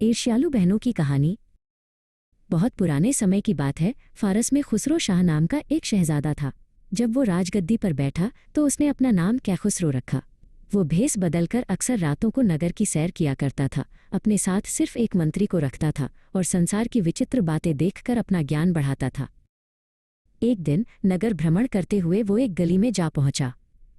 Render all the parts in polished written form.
ईर्ष्यालु बहनों की कहानी। बहुत पुराने समय की बात है। फारस में खुसरो शाह नाम का एक शहजादा था। जब वो राजगद्दी पर बैठा तो उसने अपना नाम कैखुसरो रखा। वो भेस बदलकर अक्सर रातों को नगर की सैर किया करता था। अपने साथ सिर्फ एक मंत्री को रखता था और संसार की विचित्र बातें देखकर अपना ज्ञान बढ़ाता था। एक दिन नगर भ्रमण करते हुए वो एक गली में जा पहुंचा।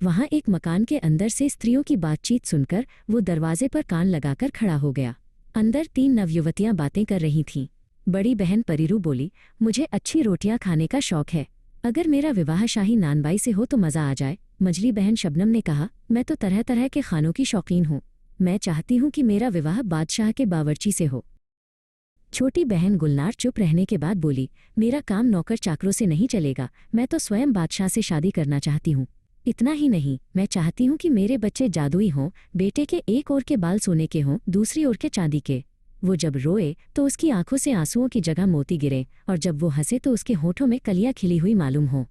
वहां एक मकान के अंदर से स्त्रियों की बातचीत सुनकर वो दरवाजे पर कान लगाकर खड़ा हो गया। अंदर 3 नवयुवतियां बातें कर रही थीं। बड़ी बहन परीरू बोली, मुझे अच्छी रोटियां खाने का शौक है। अगर मेरा विवाह शाही नानबाई से हो तो मज़ा आ जाए। मझली बहन शबनम ने कहा, मैं तो तरह तरह के खानों की शौकीन हूँ। मैं चाहती हूँ कि मेरा विवाह बादशाह के बावर्ची से हो। छोटी बहन गुलनार चुप रहने के बाद बोली, मेरा काम नौकर चाकरों से नहीं चलेगा। मैं तो स्वयं बादशाह से शादी करना चाहती हूँ। इतना ही नहीं, मैं चाहती हूँ कि मेरे बच्चे जादुई हों। बेटे के एक ओर के बाल सोने के हों, दूसरी ओर के चांदी के। वो जब रोए तो उसकी आंखों से आंसुओं की जगह मोती गिरे, और जब वो हंसे तो उसके होठों में कलियां खिली हुई मालूम हो।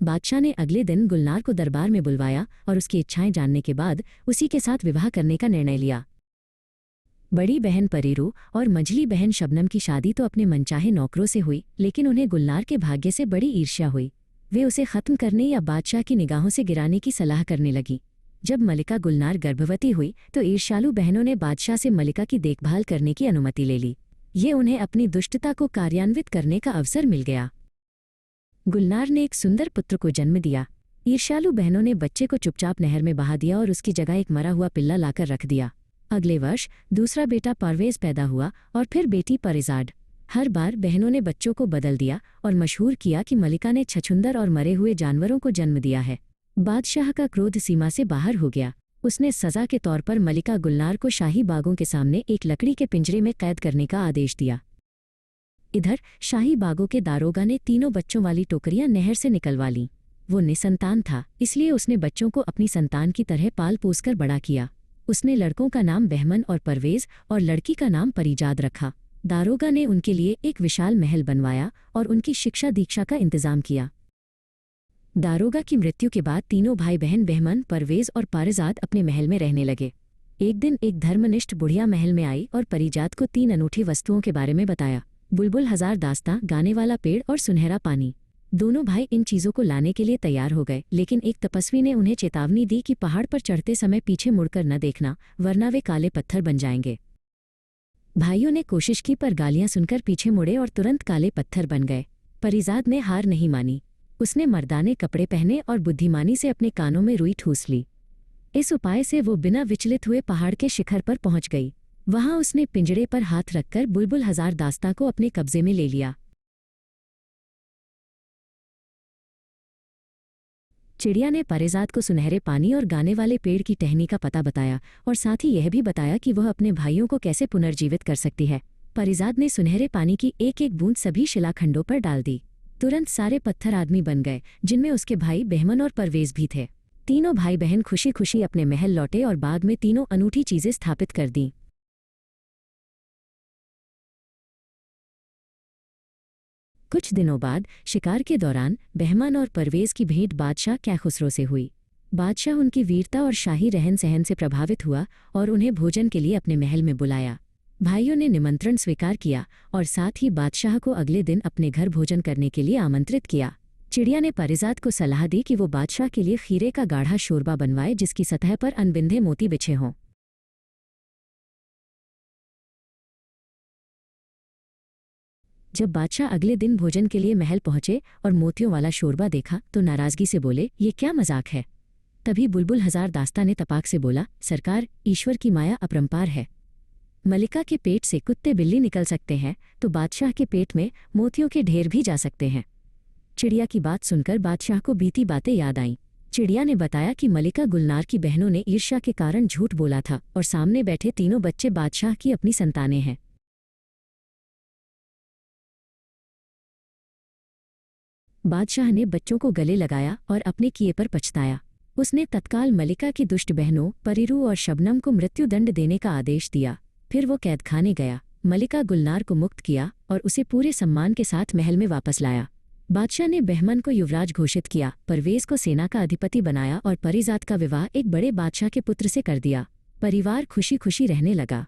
बादशाह ने अगले दिन गुलनार को दरबार में बुलवाया और उसकी इच्छाएं जानने के बाद उसी के साथ विवाह करने का निर्णय लिया। बड़ी बहन परीरू और मझली बहन शबनम की शादी तो अपने मनचाहे नौकरों से हुई, लेकिन उन्हें गुलनार के भाग्य से बड़ी ईर्ष्या हुई। वे उसे खत्म करने या बादशाह की निगाहों से गिराने की सलाह करने लगी। जब मलिका गुलनार गर्भवती हुई तो ईर्ष्यालु बहनों ने बादशाह से मलिका की देखभाल करने की अनुमति ले ली। ये उन्हें अपनी दुष्टता को कार्यान्वित करने का अवसर मिल गया। गुलनार ने एक सुंदर पुत्र को जन्म दिया। ईर्ष्यालु बहनों ने बच्चे को चुपचाप नहर में बहा दिया और उसकी जगह एक मरा हुआ पिल्ला लाकर रख दिया। अगले वर्ष दूसरा बेटा परवेज पैदा हुआ और फिर बेटी परिजाड। हर बार बहनों ने बच्चों को बदल दिया और मशहूर किया कि मलिका ने छछुंदर और मरे हुए जानवरों को जन्म दिया है। बादशाह का क्रोध सीमा से बाहर हो गया। उसने सजा के तौर पर मलिका गुलनार को शाही बागों के सामने एक लकड़ी के पिंजरे में कैद करने का आदेश दिया। इधर शाही बागों के दारोगा ने तीनों बच्चों वाली टोकरियां नहर से निकलवा लीं। वो निसंतान था, इसलिए उसने बच्चों को अपनी संतान की तरह पाल पोसकर बड़ा किया। उसने लड़कों का नाम बहमन और परवेज और लड़की का नाम परिजाद रखा। दारोगा ने उनके लिए एक विशाल महल बनवाया और उनकी शिक्षा दीक्षा का इंतजाम किया। दारोगा की मृत्यु के बाद तीनों भाई बहन बहमन, परवेज और पारिजाद अपने महल में रहने लगे। एक दिन एक धर्मनिष्ठ बुढ़िया महल में आई और परिजाद को 3 अनूठी वस्तुओं के बारे में बताया। बुलबुल हजार दास्तां, गाने वाला पेड़ और सुनहरा पानी। दोनों भाई इन चीज़ों को लाने के लिए तैयार हो गए, लेकिन एक तपस्वी ने उन्हें चेतावनी दी कि पहाड़ पर चढ़ते समय पीछे मुड़कर न देखना, वरना वे काले पत्थर बन जाएंगे। भाइयों ने कोशिश की पर गालियां सुनकर पीछे मुड़े और तुरंत काले पत्थर बन गए। परिजाद ने हार नहीं मानी। उसने मर्दाने कपड़े पहने और बुद्धिमानी से अपने कानों में रुई ठूस ली। इस उपाय से वो बिना विचलित हुए पहाड़ के शिखर पर पहुंच गई। वहां उसने पिंजड़े पर हाथ रखकर बुलबुल हजार दास्तां को अपने कब्जे में ले लिया। चिड़िया ने परिजाद को सुनहरे पानी और गाने वाले पेड़ की टहनी का पता बताया और साथ ही यह भी बताया कि वह अपने भाइयों को कैसे पुनर्जीवित कर सकती है। परिजाद ने सुनहरे पानी की एक एक बूंद सभी शिलाखंडों पर डाल दी। तुरंत सारे पत्थर आदमी बन गए, जिनमें उसके भाई बहमन और परवेज भी थे। तीनों भाई बहन खुशी खुशी अपने महल लौटे और बाग में तीनों अनूठी चीजें स्थापित कर दीं। कुछ दिनों बाद शिकार के दौरान बहमन और परवेज की भेंट बादशाह कैखुसरो से हुई। बादशाह उनकी वीरता और शाही रहन सहन से प्रभावित हुआ और उन्हें भोजन के लिए अपने महल में बुलाया। भाइयों ने निमंत्रण स्वीकार किया और साथ ही बादशाह को अगले दिन अपने घर भोजन करने के लिए आमंत्रित किया। चिड़िया ने परिजाद को सलाह दी कि वो बादशाह के लिए खीरे का गाढ़ा शोरबा बनवाए, जिसकी सतह पर अनबिंधे मोती बिछे हों। जब बादशाह अगले दिन भोजन के लिए महल पहुंचे और मोतियों वाला शोरबा देखा तो नाराजगी से बोले, ये क्या मजाक है। तभी बुलबुल हजार दास्तां ने तपाक से बोला, सरकार, ईश्वर की माया अपरंपार है। मलिका के पेट से कुत्ते बिल्ली निकल सकते हैं तो बादशाह के पेट में मोतियों के ढेर भी जा सकते हैं। चिड़िया की बात सुनकर बादशाह को बीती बातें याद आईं। चिड़िया ने बताया कि मलिका गुलनार की बहनों ने ईर्ष्या के कारण झूठ बोला था और सामने बैठे तीनों बच्चे बादशाह की अपनी संतानें हैं। बादशाह ने बच्चों को गले लगाया और अपने किए पर पछताया। उसने तत्काल मलिका की दुष्ट बहनों परीरू और शबनम को मृत्युदंड देने का आदेश दिया। फिर वो कैदखाने गया। मलिका गुलनार को मुक्त किया और उसे पूरे सम्मान के साथ महल में वापस लाया। बादशाह ने बहमन को युवराज घोषित किया, परवेज को सेना का अधिपति बनाया और परिजाद का विवाह एक बड़े बादशाह के पुत्र से कर दिया। परिवार खुशी खुशी रहने लगा।